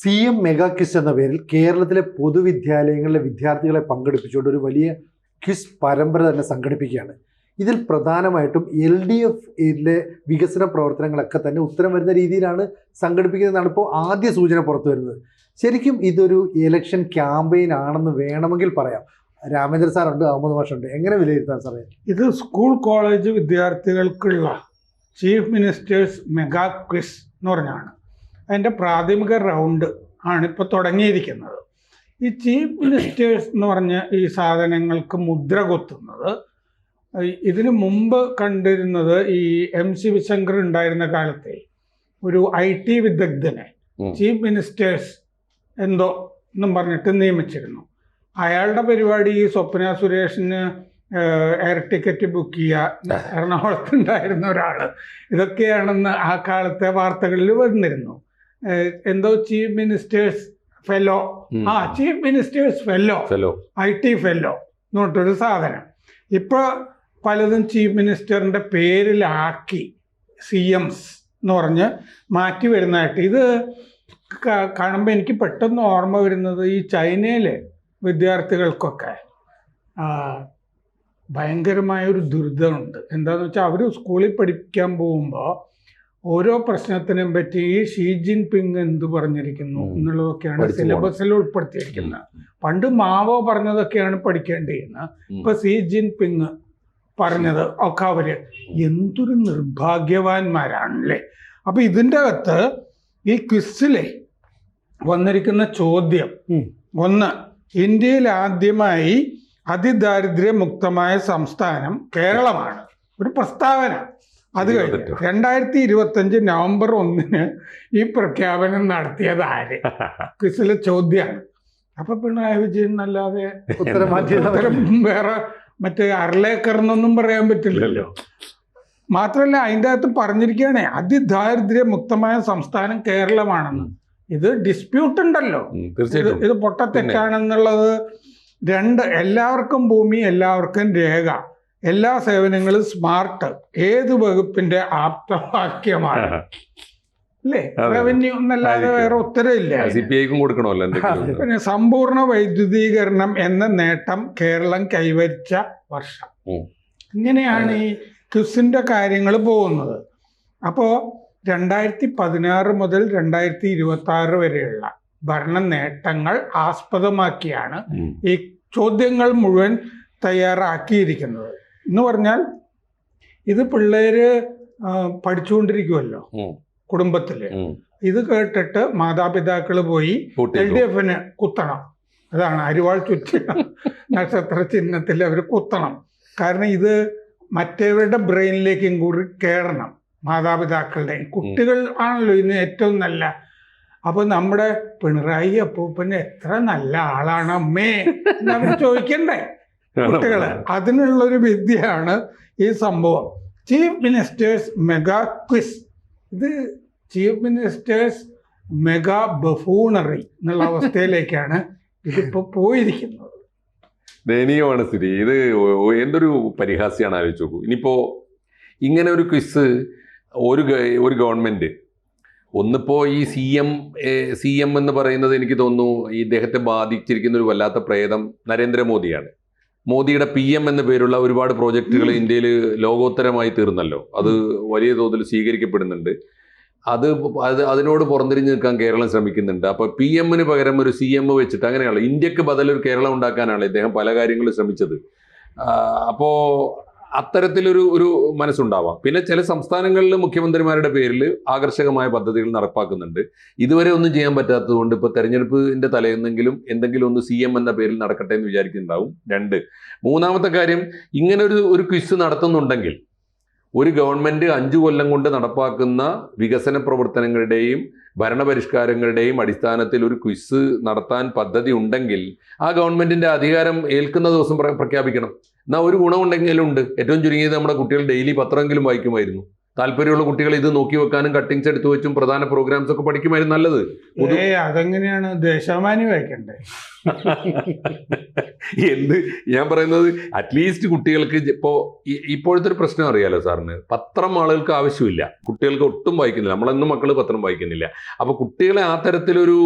CM mega quiz എന്ന പേരിൽ കേരളത്തിലെ പൊതുവിദ്യാലയങ്ങളിലെ വിദ്യാർത്ഥികളെ പങ്കെടുപ്പിച്ചുകൊണ്ട് ഒരു വലിയ ക്വിസ് പരമ്പര തന്നെ സംഘടിപ്പിക്കുകയാണ്. ഇതിൽ പ്രധാനമായിട്ടും LDF വികസന പ്രവർത്തനങ്ങളൊക്കെ തന്നെ ഉത്തരം വരുന്ന രീതിയിലാണ് സംഘടിപ്പിക്കുന്നതെന്നാണ് ഇപ്പോൾ ആദ്യ സൂചന പുറത്തു വരുന്നത്. ശരിക്കും ഇതൊരു ഇലക്ഷൻ ക്യാമ്പയിൻ ആണെന്ന് വേണമെങ്കിൽ പറയാം. രാമേന്ദ്ര സാറുണ്ട്, അഹമ്മദ് മാഷുണ്ട്, എങ്ങനെ വിലയിരുത്താൻ സാറേ? ഇത് സ്കൂൾ കോളേജ് വിദ്യാർത്ഥികൾക്കുള്ള ചീഫ് മിനിസ്റ്റേഴ്സ് മെഗാ ക്വിസ് എന്ന് പറഞ്ഞാണ്. അതിൻ്റെ പ്രാഥമിക റൗണ്ട് ആണ് ഇപ്പോൾ തുടങ്ങിയിരിക്കുന്നത്. ഈ ചീഫ് മിനിസ്റ്റേഴ്സ് എന്ന് പറഞ്ഞ ഈ സാധനങ്ങൾക്ക് മുദ്ര കൊത്തുന്നത് ഇതിനു മുമ്പ് കണ്ടിരുന്നത് ഈ MC ശിവശങ്കർ ഉണ്ടായിരുന്ന കാലത്തെ ഒരു IT വിദഗ്ധനെ ചീഫ് മിനിസ്റ്റേഴ്സ് എന്തോ എന്നും പറഞ്ഞിട്ട് നിയമിച്ചിരുന്നു. അയാളുടെ പരിപാടി ഈ സ്വപ്ന സുരേഷിന് എയർ ടിക്കറ്റ് ബുക്ക് ചെയ്യുക, എറണാകുളത്തുണ്ടായിരുന്ന ഒരാൾ, ഇതൊക്കെയാണെന്ന് ആ കാലത്തെ വാർത്തകളിൽ വന്നിരുന്നു. എന്തോ chief ministers fellow, chief ministers fellow, IT fellow എന്ന് പറഞ്ഞിട്ടൊരു സാധനം. ഇപ്പോൾ പലതും ചീഫ് മിനിസ്റ്ററിൻ്റെ പേരിലാക്കി CMs എന്ന് പറഞ്ഞ് മാറ്റി വരുന്നതായിട്ട്. ഇത് കാണുമ്പോൾ എനിക്ക് പെട്ടെന്ന് ഓർമ്മ വരുന്നത് ഈ ചൈനയിലെ വിദ്യാർത്ഥികൾക്കൊക്കെ ഭയങ്കരമായൊരു ദുരിതമുണ്ട്. എന്താണെന്ന് വെച്ചാൽ അവർ സ്കൂളിൽ പഠിക്കാൻ പോകുമ്പോൾ ഓരോ പ്രശ്നത്തിനും പറ്റി ഈ ഷീ ജിൻപിങ് എന്ത് പറഞ്ഞിരിക്കുന്നു എന്നുള്ളതൊക്കെയാണ് സിലബസിൽ ഉൾപ്പെടുത്തിയിരിക്കുന്നത്. പണ്ട് മാവോ പറഞ്ഞതൊക്കെയാണ് പഠിക്കേണ്ടിയിരുന്നത്. ഇപ്പൊ ഷീ ജിൻപിങ് പറഞ്ഞത് ഒക്കെ അവര് എന്തൊരു നിർഭാഗ്യവാന്മാരാണല്ലേ. അപ്പൊ ഇതിൻ്റെ അകത്ത് ഈ ക്വിസിലെ വന്നിരിക്കുന്ന ചോദ്യം ഒന്ന്, ഇന്ത്യയിൽ ആദ്യമായി അതിദാരിദ്ര്യമുക്തമായ സംസ്ഥാനം കേരളമാണ്. ഒരു പ്രസ്താവന. അത് കഴിഞ്ഞ് 2025 നവംബർ 1 ഈ പ്രഖ്യാപനം നടത്തിയത് ആര്? ക്വിസിലെ ചോദ്യമാണ്. അപ്പൊ പിണറായി വിജയൻ അല്ലാതെ ഉത്തരം വേറെ മറ്റേ അരലേക്കർ എന്നൊന്നും പറയാൻ പറ്റില്ലല്ലോ. മാത്രമല്ല അതിൻ്റെ അകത്ത് പറഞ്ഞിരിക്കുകയാണെ അതിദാരിദ്ര്യമുക്തമായ സംസ്ഥാനം കേരളമാണെന്ന്. ഇത് ഡിസ്പ്യൂട്ട് ഉണ്ടല്ലോ, ഇത് പൊട്ടത്തെറ്റാണെന്നുള്ളത്. 2, എല്ലാവർക്കും ഭൂമി, എല്ലാവർക്കും രേഖ, എല്ലാ സേവനങ്ങളും സ്മാർട്ട് ഏത് വകുപ്പിന്റെ ആപ്തവാക്യമാണ് അല്ലേ? റവന്യൂ എന്നല്ലാതെ വേറെ ഉത്തരവില്ല. പിന്നെ സമ്പൂർണ്ണ വൈദ്യുതീകരണം എന്ന നേട്ടം കേരളം കൈവരിച്ച വർഷം. ഇങ്ങനെയാണ് ഈ ക്വിസിന്റെ കാര്യങ്ങൾ പോകുന്നത്. അപ്പോൾ 2016 മുതൽ 2026 വരെയുള്ള ഭരണ നേട്ടങ്ങൾ ആസ്പദമാക്കിയാണ് ഈ ചോദ്യങ്ങൾ മുഴുവൻ തയ്യാറാക്കിയിരിക്കുന്നത്. എന്ന് പറഞ്ഞാൽ ഇത് പിള്ളേര് പഠിച്ചുകൊണ്ടിരിക്കുമല്ലോ കുടുംബത്തില്. ഇത് കേട്ടിട്ട് മാതാപിതാക്കൾ പോയി LDFന് കുത്തണം. അതാണ് അരിവാൾ ചുറ്റിയ നക്ഷത്ര ചിഹ്നത്തിൽ അവർ കുത്തണം. കാരണം ഇത് മറ്റവരുടെ ബ്രെയിനിലേക്കും കൂടി കയറണം. മാതാപിതാക്കളുടെ കുട്ടികൾ ആണല്ലോ ഇന്ന് ഏറ്റവും നല്ല. അപ്പൊ നമ്മുടെ പിണറായി അപ്പൂപ്പന് എത്ര നല്ല ആളാണ് അമ്മേ എന്നവർ ചോദിക്കണ്ടേ കുട്ടികള്. അതിനുള്ളൊരു വിദ്യയാണ് ഈ സംഭവം. Chief minister's mega quiz. ഇത് ചീഫ് മിനിസ്റ്റേഴ്സ് മെഗാ ബഫൂണറി എന്നുള്ള അവസ്ഥയിലേക്കാണ് ഇതിപ്പോ പോയിരിക്കുന്നത്. ദയനീയമാണ് സ്ഥിതി. ഇത് എന്തൊരു പരിഹാസ്യമാണ്, ആലോചിച്ച് നോക്കൂ. ഇനിയിപ്പോ ഇങ്ങനെ ഒരു ക്വിസ് ഒരു ഗവൺമെന്റ്, ഒന്നിപ്പോൾ ഈ CM എന്ന് പറയുന്നത് എനിക്ക് തോന്നുന്നു ഇദ്ദേഹത്തെ ബാധിച്ചിരിക്കുന്ന ഒരു വല്ലാത്ത പ്രേതം നരേന്ദ്രമോദിയാണ്. മോദിയുടെ PM എന്ന പേരുള്ള ഒരുപാട് പ്രോജക്റ്റുകൾ ഇന്ത്യയിൽ ലോകോത്തരമായി തീർന്നല്ലോ. അത് വലിയ തോതിൽ സ്വീകരിക്കപ്പെടുന്നുണ്ട്. അതിനോട് പുറംതിരിഞ്ഞ് നിൽക്കാൻ കേരളം ശ്രമിക്കുന്നുണ്ട്. അപ്പോൾ PMന് പകരം ഒരു CM വെച്ചിട്ട് അങ്ങനെയാണ് ഇന്ത്യക്ക് ബദലൊരു കേരളം ഉണ്ടാക്കാനാണ് ഇദ്ദേഹം പല കാര്യങ്ങളും ശ്രമിച്ചത്. അപ്പോൾ അത്തരത്തിലൊരു മനസ്സുണ്ടാവാം. പിന്നെ ചില സംസ്ഥാനങ്ങളിൽ മുഖ്യമന്ത്രിമാരുടെ പേരിൽ ആകർഷകമായ പദ്ധതികൾ നടപ്പാക്കുന്നുണ്ട്. ഇതുവരെ ഒന്നും ചെയ്യാൻ പറ്റാത്തതുകൊണ്ട് ഇപ്പോൾ തെരഞ്ഞെടുപ്പിന്റെ തലേന്നെങ്കിലും എന്തെങ്കിലും ഒന്ന് CM എന്ന പേരിൽ നടക്കട്ടെ എന്ന് വിചാരിക്കുന്നുണ്ടാവും. 2, മൂന്നാമത്തെ കാര്യം, ഇങ്ങനെ ഒരു ക്വിസ് നടത്തുന്നുണ്ടെങ്കിൽ ഒരു ഗവൺമെന്റ് 5 കൊല്ലം കൊണ്ട് നടപ്പാക്കുന്ന വികസന പ്രവർത്തനങ്ങളുടെയും ഭരണപരിഷ്കാരങ്ങളുടെയും അടിസ്ഥാനത്തിൽ ഒരു ക്വിസ് നടത്താൻ പദ്ധതി ഉണ്ടെങ്കിൽ ആ ഗവൺമെന്റിന്റെ അധികാരം ഏൽക്കുന്ന ദിവസം പ്രഖ്യാപിക്കണം. എന്നാൽ ഒരു ഗുണമുണ്ടെങ്കിലും ഉണ്ട്. ഏറ്റവും ചുരുങ്ങിയത് നമ്മുടെ കുട്ടികൾ ഡെയിലി പത്രമെങ്കിലും വായിക്കുമായിരുന്നു. താല്പര്യമുള്ള കുട്ടികൾ ഇത് നോക്കി വെക്കാനും കട്ടിങ്സ് എടുത്തു വെച്ചും പ്രധാന പ്രോഗ്രാംസ് ഒക്കെ പഠിക്കുമായിരുന്നു. നല്ലത്. അതെങ്ങനെയാണ് ദേശാഭിമാനി വായിക്കണ്ടേ? എന്ത് ഞാൻ പറയുന്നത്, അറ്റ്ലീസ്റ്റ് കുട്ടികൾക്ക് ഇപ്പോഴത്തെ ഒരു പ്രശ്നം അറിയാലോ സാറിന്, പത്രം ആളുകൾക്ക് ആവശ്യമില്ല, കുട്ടികൾക്ക് ഒട്ടും വായിക്കുന്നില്ല. നമ്മളെന്നും മക്കൾ പത്രം വായിക്കുന്നില്ല. അപ്പോൾ കുട്ടികളെ ആ തരത്തിലൊരു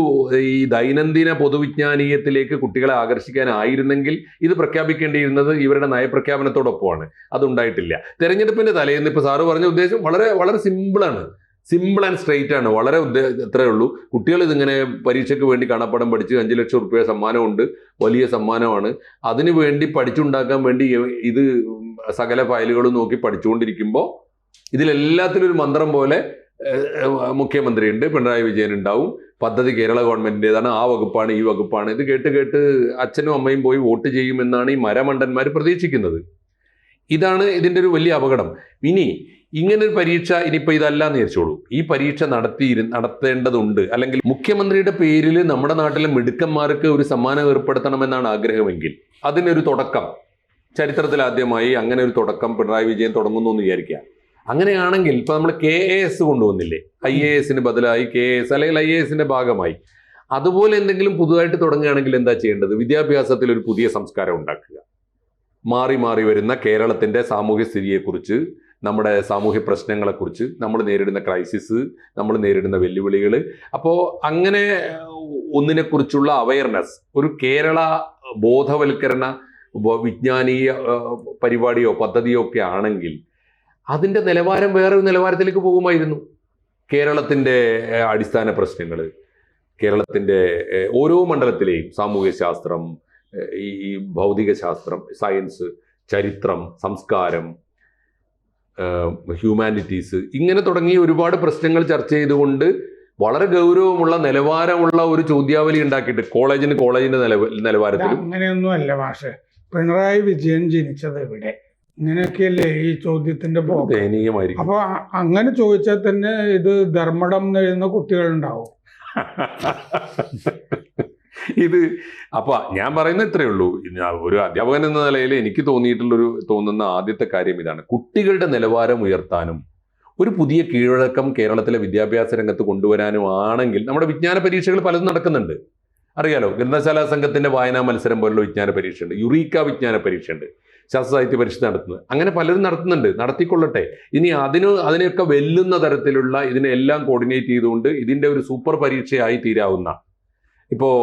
ഈ ദൈനംദിന പൊതുവിജ്ഞാനീയത്തിലേക്ക് കുട്ടികളെ ആകർഷിക്കാനായിരുന്നെങ്കിൽ ഇത് പ്രഖ്യാപിക്കേണ്ടിയിരുന്നത് ഇവരുടെ നയപ്രഖ്യാപനത്തോടൊപ്പമാണ്. അതുണ്ടായിട്ടില്ല. തെരഞ്ഞെടുപ്പിന്റെ തലേന്ന് ഇപ്പോൾ സാറ് പറഞ്ഞ ഉദ്ദേശം വളരെ വളരെ സിമ്പിളാണ്, സിമ്പിൾ ആൻഡ് സ്ട്രെയിറ്റ് ആണ്. വളരെ ഇത്രയേ ഉള്ളൂ. കുട്ടികൾ ഇതിങ്ങനെ പരീക്ഷയ്ക്ക് വേണ്ടി കാണാപ്പാഠം പഠിച്ച് 5 ലക്ഷം റുപ്യ സമ്മാനമുണ്ട്, വലിയ സമ്മാനമാണ്. അതിനു വേണ്ടി പഠിച്ചുണ്ടാക്കാൻ വേണ്ടി ഇത് സകല ഫയലുകളും നോക്കി പഠിച്ചുകൊണ്ടിരിക്കുമ്പോൾ ഇതിലെല്ലാത്തിലും ഒരു മന്ത്രം പോലെ മുഖ്യമന്ത്രിയുണ്ട്, പിണറായി വിജയൻ ഉണ്ടാവും, പദ്ധതി കേരള ഗവൺമെന്റിൻ്റെതാണ്, ആ വകുപ്പാണ് ഈ വകുപ്പാണ്. ഇത് കേട്ട് കേട്ട് അച്ഛനും അമ്മയും പോയി വോട്ട് ചെയ്യുമെന്നാണ് ഈ മരമണ്ടന്മാർ പ്രതീക്ഷിക്കുന്നത്. ഇതാണ് ഇതിൻ്റെ ഒരു വലിയ അപകടം. ഇനി ഇങ്ങനൊരു പരീക്ഷ ഇനിയിപ്പോൾ ഇതല്ലാന്ന് വിചാരിച്ചോളൂ, ഈ പരീക്ഷ നടത്തേണ്ടതുണ്ട്, അല്ലെങ്കിൽ മുഖ്യമന്ത്രിയുടെ പേരിൽ നമ്മുടെ നാട്ടിലെ മിടുക്കന്മാർക്ക് ഒരു സമ്മാനം ഏർപ്പെടുത്തണമെന്നാണ് ആഗ്രഹമെങ്കിൽ അതിനൊരു തുടക്കം, ചരിത്രത്തിൽ ആദ്യമായി അങ്ങനെ ഒരു തുടക്കം പിണറായി വിജയൻ തുടങ്ങുന്നു എന്ന് വിചാരിക്കുക. അങ്ങനെയാണെങ്കിൽ ഇപ്പൊ നമ്മൾ KAS കൊണ്ടുവന്നില്ലേ, IASന് ബദലായി KAS അല്ലെങ്കിൽ IASന്റെ ഭാഗമായി, അതുപോലെ എന്തെങ്കിലും പുതുതായിട്ട് തുടങ്ങുകയാണെങ്കിൽ എന്താ ചെയ്യേണ്ടത്? വിദ്യാഭ്യാസത്തിൽ ഒരു പുതിയ സംസ്കാരം ഉണ്ടാക്കുക. മാറി മാറി വരുന്ന കേരളത്തിന്റെ സാമൂഹ്യ സ്ഥിതിയെക്കുറിച്ച്, നമ്മുടെ സാമൂഹ്യ പ്രശ്നങ്ങളെക്കുറിച്ച്, നമ്മൾ നേരിടുന്ന ക്രൈസിസ്, നമ്മൾ നേരിടുന്ന വെല്ലുവിളികൾ, അപ്പോൾ അങ്ങനെ ഒന്നിനെക്കുറിച്ചുള്ള അവയർനെസ്, ഒരു കേരള ബോധവൽക്കരണ വിജ്ഞാനീയ പരിപാടിയോ പദ്ധതിയോ ഒക്കെ ആണെങ്കിൽ അതിൻ്റെ നിലവാരം വേറൊരു നിലവാരത്തിലേക്ക് പോകുമായിരുന്നു. കേരളത്തിൻ്റെ അടിസ്ഥാന പ്രശ്നങ്ങൾ, കേരളത്തിൻ്റെ ഓരോ മണ്ഡലത്തിലെയും സാമൂഹ്യ ശാസ്ത്രം, ഈ ഭൗതിക ശാസ്ത്രം, സയൻസ്, ചരിത്രം, സംസ്കാരം, ഹ്യൂമാനിറ്റീസ്, ഇങ്ങനെ തുടങ്ങിയ ഒരുപാട് പ്രശ്നങ്ങൾ ചർച്ച ചെയ്തുകൊണ്ട് വളരെ ഗൗരവമുള്ള നിലവാരമുള്ള ഒരു ചോദ്യാവലി ഉണ്ടാക്കിയിട്ട് കോളേജിന്റെ നിലവാരത്തിൽ. അങ്ങനെയൊന്നും അല്ല മാഷെ, പിണറായി വിജയൻ ജനിച്ചത് എവിടെ? ഇങ്ങനെയൊക്കെയല്ലേ ഈ ചോദ്യത്തിന്റെ ദയനീയമായിരിക്കും. അപ്പൊ അങ്ങനെ ചോദിച്ചാൽ തന്നെ ഇത് ധർമ്മടം എഴുതുന്ന കുട്ടികളുണ്ടാവും. ഇത് അപ്പൊ ഞാൻ പറയുന്നത് ഇത്രയേ ഉള്ളൂ. ഒരു അധ്യാപകൻ എന്ന നിലയിൽ എനിക്ക് തോന്നുന്ന ആദ്യത്തെ കാര്യം ഇതാണ്: കുട്ടികളുടെ നിലവാരം ഉയർത്താനും ഒരു പുതിയ കീഴ്വഴക്കം കേരളത്തിലെ വിദ്യാഭ്യാസ രംഗത്ത് കൊണ്ടുവരാനും ആണെങ്കിൽ നമ്മുടെ വിജ്ഞാന പരീക്ഷകൾ പലതും നടക്കുന്നുണ്ട്. അറിയാലോ, ഗ്രന്ഥശാലാ സംഘത്തിന്റെ വായനാ മത്സരം പോലുള്ള വിജ്ഞാന പരീക്ഷയുണ്ട്, യുറീക്ക വിജ്ഞാന പരീക്ഷയുണ്ട്, ശാസ്ത്ര സാഹിത്യ പരിഷത്ത് നടത്തുന്നത്. അങ്ങനെ പലരും നടത്തുന്നുണ്ട്, നടത്തിക്കൊള്ളട്ടെ. ഇനി അതിനെയൊക്കെ വെല്ലുന്ന തരത്തിലുള്ള ഇതിനെല്ലാം കോർഡിനേറ്റ് ചെയ്തുകൊണ്ട് ഇതിന്റെ ഒരു സൂപ്പർ പരീക്ഷയായി തീരാവുന്ന, ഇപ്പോൾ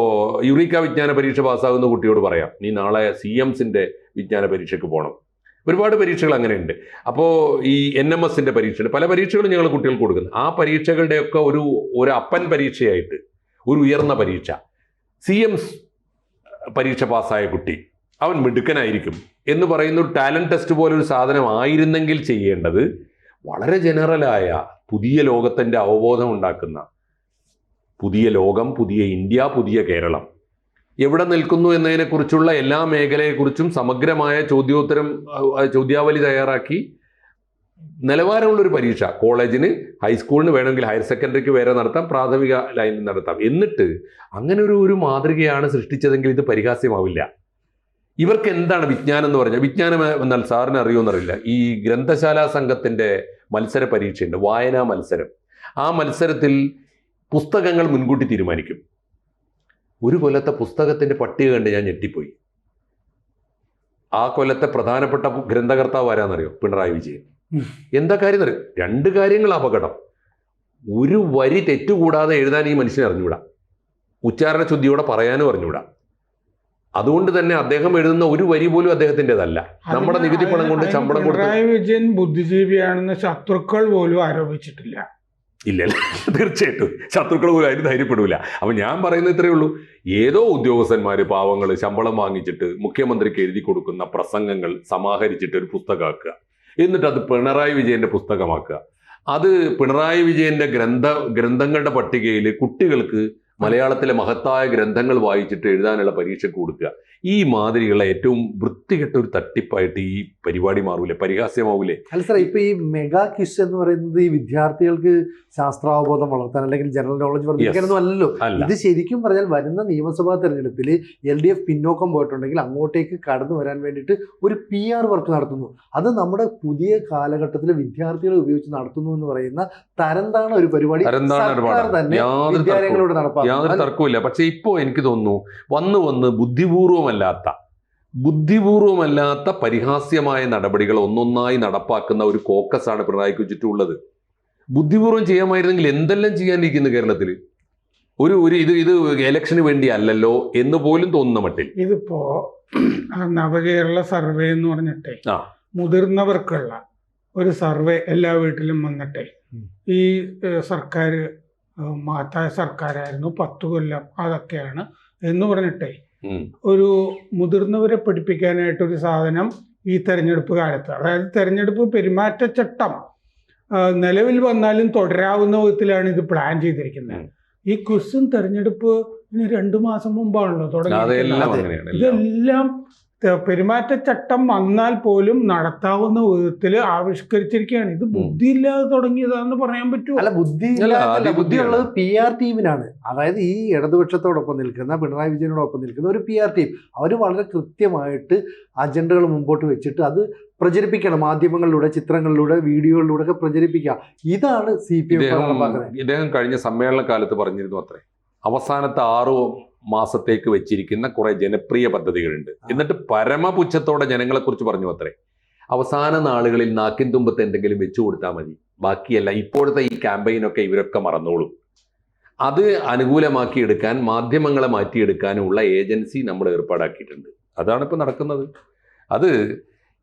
യുറീക്ക വിജ്ഞാന പരീക്ഷ പാസ്സാകുന്ന കുട്ടിയോട് പറയാം, നീ നാളെ CMSന്റെ വിജ്ഞാന പരീക്ഷയ്ക്ക് പോകണം. ഒരുപാട് പരീക്ഷകൾ അങ്ങനെയുണ്ട്. അപ്പോൾ ഈ NMSന്റെ പരീക്ഷയുണ്ട്, പല പരീക്ഷകളും ഞങ്ങൾ കുട്ടികൾക്ക് കൊടുക്കുന്നത്. ആ പരീക്ഷകളുടെയൊക്കെ ഒരു അപ്പൻ പരീക്ഷയായിട്ട് ഒരു ഉയർന്ന പരീക്ഷ, CMS പരീക്ഷ പാസ്സായ കുട്ടി അവൻ മിടുക്കനായിരിക്കും എന്ന് പറയുന്ന ഒരു ടാലൻറ്റ് ടെസ്റ്റ് പോലെ ഒരു സാധനം ആയിരുന്നെങ്കിൽ ചെയ്യേണ്ടത് വളരെ ജനറലായ പുതിയ ലോകത്തിൻ്റെ അവബോധം ഉണ്ടാക്കുന്ന, പുതിയ ലോകം, പുതിയ ഇന്ത്യ, പുതിയ കേരളം എവിടെ നിൽക്കുന്നു എന്നതിനെക്കുറിച്ചുള്ള എല്ലാ മേഖലയെക്കുറിച്ചും സമഗ്രമായ ചോദ്യാവലി തയ്യാറാക്കി നിലവാരമുള്ളൊരു പരീക്ഷ കോളേജിന്, ഹൈസ്കൂളിന് വേണമെങ്കിൽ ഹയർ സെക്കൻഡറിക്ക് വേറെ നടത്താം, പ്രാഥമിക ലൈനിൽ നടത്താം. എന്നിട്ട് അങ്ങനെ ഒരു മാതൃകയാണ് സൃഷ്ടിച്ചതെങ്കിൽ ഇത് പരിഹാസ്യമാവില്ല. ഇവർക്ക് എന്താണ് വിജ്ഞാനം എന്ന് പറഞ്ഞാൽ? വിജ്ഞാനം എന്നാൽ സാറിന് അറിയുമെന്നറിയില്ല. ഈ ഗ്രന്ഥശാലാ സംഘത്തിൻ്റെ മത്സര പരീക്ഷയുണ്ട്, വായനാ മത്സരം. ആ മത്സരത്തിൽ പുസ്തകങ്ങൾ മുൻകൂട്ടി തീരുമാനിക്കും. ഒരു കൊല്ലത്തെ പുസ്തകത്തിൻ്റെ പട്ടിക കണ്ട് ഞാൻ ഞെട്ടിപ്പോയി. ആ കൊല്ലത്തെ പ്രധാനപ്പെട്ട ഗ്രന്ഥകർത്താവ് ആരാന്നറിയോ? പിണറായി വിജയൻ. എന്താ കാര്യം എന്നറിയോ? 2 കാര്യങ്ങൾ അപകടം. ഒരു വരി തെറ്റുകൂടാതെ എഴുതാൻ ഈ മനുഷ്യനെ അറിഞ്ഞുകൂടാ, ഉച്ചാരണ ശുദ്ധിയോടെ പറയാനും അറിഞ്ഞുകൂടാ. അതുകൊണ്ട് തന്നെ അദ്ദേഹം എഴുതുന്ന ഒരു വരി പോലും അദ്ദേഹത്തിൻ്റെതല്ല, നമ്മുടെ നികുതി പണം കൊണ്ട് ശമ്പളം കൊടുത്ത്. പിണറായി വിജയൻ ബുദ്ധിജീവിയാണെന്ന് ശത്രുക്കൾ പോലും ആരോപിച്ചിട്ടില്ല. ഇല്ലല്ല, തീർച്ചയായിട്ടും ശത്രുക്കൾ പോലും അതിന് ധൈര്യപ്പെടില്ല. അപ്പം ഞാൻ പറയുന്നത് ഇത്രയേ ഉള്ളൂ: ഏതോ ഉദ്യോഗസ്ഥന്മാർ, പാവങ്ങൾ, ശമ്പളം വാങ്ങിച്ചിട്ട് മുഖ്യമന്ത്രിക്ക് എഴുതി കൊടുക്കുന്ന പ്രസംഗങ്ങൾ സമാഹരിച്ചിട്ട് ഒരു പുസ്തകമാക്കുക, എന്നിട്ട് അത് പിണറായി വിജയന്റെ പുസ്തകമാക്കുക. അത് പിണറായി വിജയന്റെ ഗ്രന്ഥങ്ങളുടെ പട്ടികയിൽ കുട്ടികൾക്ക് മലയാളത്തിലെ മഹത്തായ ഗ്രന്ഥങ്ങൾ വായിച്ചിട്ട് എഴുതാനുള്ള പരീക്ഷയ്ക്ക് കൊടുക്കുക. ഈ മാതിരിയുള്ള ഏറ്റവും വൃത്തികെട്ട ഒരു തട്ടിപ്പായിട്ട് ഈ പരിപാടി മാറൂലേ? പരിഹാസ്യമാവൂലേ? അല്ല സാർ, ഇപ്പൊ ഈ മെഗാ ക്വിസ് എന്ന് പറയുന്നത് ഈ വിദ്യാർത്ഥികൾക്ക് ശാസ്ത്രാവബോധം വളർത്താൻ അല്ലെങ്കിൽ ജനറൽ നോളജ് വർദ്ധിക്കാനൊന്നും അല്ലല്ലോ. ഇത് ശരിക്കും പറഞ്ഞാൽ വരുന്ന നിയമസഭാ തെരഞ്ഞെടുപ്പിൽ LDF പിന്നോക്കം പോയിട്ടുണ്ടെങ്കിൽ അങ്ങോട്ടേക്ക് കടന്നു വരാൻ വേണ്ടിയിട്ട് ഒരു PR വർക്ക് നടത്തുന്നു. അത് നമ്മുടെ പുതിയ കാലഘട്ടത്തിലെ വിദ്യാർത്ഥികളെ ഉപയോഗിച്ച് നടത്തുന്നു എന്ന് പറയുന്ന തരംതാണ ഒരു പരിപാടി സർക്കാർ തന്നെ വിദ്യാലയങ്ങളോട് നടപ്പാക്കും. യാതൊരു തർക്കമില്ല. പക്ഷെ ഇപ്പോൾ എനിക്ക് തോന്നുന്നു വന്ന് ബുദ്ധിപൂർവമല്ലാത്ത ബുദ്ധിപൂർവമല്ലാത്ത പരിഹാസ്യമായ നടപടികൾ ഒന്നൊന്നായി നടപ്പാക്കുന്ന ഒരു കോക്കസാണ് പിണറായിക്ക് ചുറ്റുമുള്ളത്. ബുദ്ധിപൂർവ്വം ചെയ്യാമായിരുന്നെങ്കിൽ എന്തെല്ലാം ചെയ്യാനിരിക്കുന്നു കേരളത്തിൽ. ഇത് ഇലക്ഷന് വേണ്ടി അല്ലല്ലോ എന്ന് പോലും തോന്നുന്ന മട്ടിൽ. ഇതിപ്പോ നവകേരള സർവേ എന്ന് പറഞ്ഞിട്ടേ മുതിർന്നവർക്കുള്ള ഒരു സർവേ എല്ലാ വീട്ടിലും വന്നിട്ടെ, ഈ സർക്കാർ മഹത്തായ സർക്കാരായിരുന്നു 10 കൊല്ലം അതൊക്കെയാണ് എന്ന് പറഞ്ഞിട്ടേ ഒരു മുതിർന്നവരെ പഠിപ്പിക്കാനായിട്ടൊരു സാധനം ഈ തെരഞ്ഞെടുപ്പ് കാലത്ത്, അതായത് തെരഞ്ഞെടുപ്പ് പെരുമാറ്റച്ചട്ടം നിലവിൽ വന്നാലും തുടരാവുന്ന വിധത്തിലാണ് ഇത് പ്ലാൻ ചെയ്തിരിക്കുന്നത്. ഈ ക്വിസും തെരഞ്ഞെടുപ്പ് 2 മാസം മുമ്പാണല്ലോ തുടങ്ങിയത്. ഇതെല്ലാം പെരുമാറ്റച്ചട്ടം വന്നാൽ പോലും നടത്താവുന്ന വിധത്തിൽ ആവിഷ്കരിച്ചിരിക്കുകയാണ്. ഇത് ബുദ്ധിയില്ലാതെ തുടങ്ങിയതാന്ന് പറയാൻ പറ്റുമോ? അല്ല, ബുദ്ധിയുള്ളത് PR ടീമിനാണ്. അതായത് ഈ ഇടതുപക്ഷത്തോടൊപ്പം നിൽക്കുന്ന, പിണറായി വിജയനോടൊപ്പം നിൽക്കുന്ന ഒരു PR ടീം. അവർ വളരെ കൃത്യമായിട്ട് അജണ്ടകൾ മുമ്പോട്ട് വെച്ചിട്ട് അത് പ്രചരിപ്പിക്കണം. മാധ്യമങ്ങളിലൂടെ, ചിത്രങ്ങളിലൂടെ, വീഡിയോകളിലൂടെ ഒക്കെ പ്രചരിപ്പിക്കുക. ഇതാണ് CPM. ഇദ്ദേഹം കഴിഞ്ഞ സമ്മേളന കാലത്ത് പറഞ്ഞിരുന്നു അത്രേ, അവസാനത്തെ 6 മാസത്തേക്ക് വെച്ചിരിക്കുന്ന കുറെ ജനപ്രിയ പദ്ധതികളുണ്ട്. എന്നിട്ട് പരമപുച്ഛത്തോടെ ജനങ്ങളെ കുറിച്ച് പറഞ്ഞു അത്രേ, അവസാന നാളുകളിൽ നാക്കിൻ തുമ്പത്ത് എന്തെങ്കിലും വെച്ചു കൊടുത്താൽ മതി, ബാക്കിയല്ല ഇപ്പോഴത്തെ ഈ ക്യാമ്പയിനൊക്കെ ഇവരൊക്കെ മറന്നോളും. അത് അനുകൂലമാക്കി എടുക്കാൻ, മാധ്യമങ്ങളെ മാറ്റിയെടുക്കാനുമുള്ള ഏജൻസി നമ്മൾ ഏർപ്പാടാക്കിയിട്ടുണ്ട്. അതാണ് ഇപ്പോൾ നടക്കുന്നത്. അത്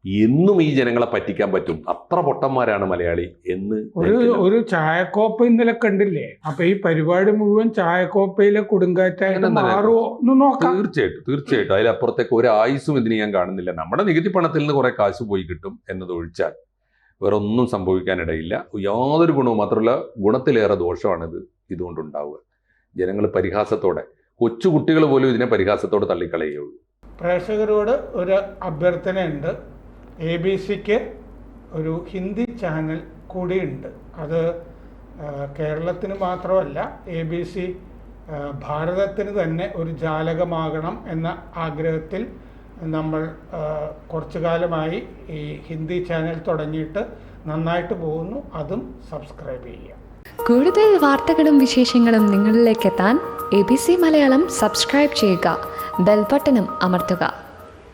എന്നും ഈ ജനങ്ങളെ പറ്റിക്കാൻ പറ്റും, അത്ര പൊട്ടന്മാരാണ് മലയാളി എന്ന് ഒരു ചായക്കോപ്പ ഇന്നലെ കണ്ടില്ലേ? അപ്പൊ ഈ പരിപാടി മുഴുവൻ ചായക്കോപ്പയിലെ കൊടുങ്കാറ്റായിട്ട് മാറുമോ എന്ന് നോക്കാം. തീർച്ചയായിട്ടും അതിലപ്പുറത്തേക്ക് ഒരു ആയുസും ഇതിന് ഞാൻ കാണുന്നില്ല. നമ്മുടെ നികുതി പണത്തിൽ നിന്ന് കുറെ കാശ് പോയി കിട്ടും എന്നതൊഴിച്ചാൽ വേറെ ഒന്നും സംഭവിക്കാനിടയില്ല. യാതൊരു ഗുണവും, മാത്രമല്ല ഗുണത്തിലേറെ ദോഷമാണിത് ഇതുകൊണ്ടുണ്ടാവുക. ജനങ്ങൾ പരിഹാസത്തോടെ, കൊച്ചു കുട്ടികൾ പോലും ഇതിനെ പരിഹാസത്തോടെ തള്ളിക്കളയുള്ളൂ. പ്രേക്ഷകരോട് ഒരു അഭ്യർത്ഥനയുണ്ട്. ABC-ക്ക് ഒരു ഹിന്ദി ചാനൽ കൂടിയുണ്ട്. അത് കേരളത്തിന് മാത്രമല്ല, ABC ഭാരതത്തിന് തന്നെ ഒരു ജാലകമാകണം എന്ന ആഗ്രഹത്തിൽ നമ്മൾ കുറച്ചു കാലമായി ഈ ഹിന്ദി ചാനൽ തുടങ്ങിയിട്ട് നന്നായിട്ട് പോകുന്നു. അതും സബ്സ്ക്രൈബ് ചെയ്യുക. കൂടുതൽ വാർത്തകളും വിശേഷങ്ങളും നിങ്ങളിലേക്ക് എത്താൻ ABC മലയാളം സബ്സ്ക്രൈബ് ചെയ്യുക, ബെൽ ബട്ടണും അമർത്തുക.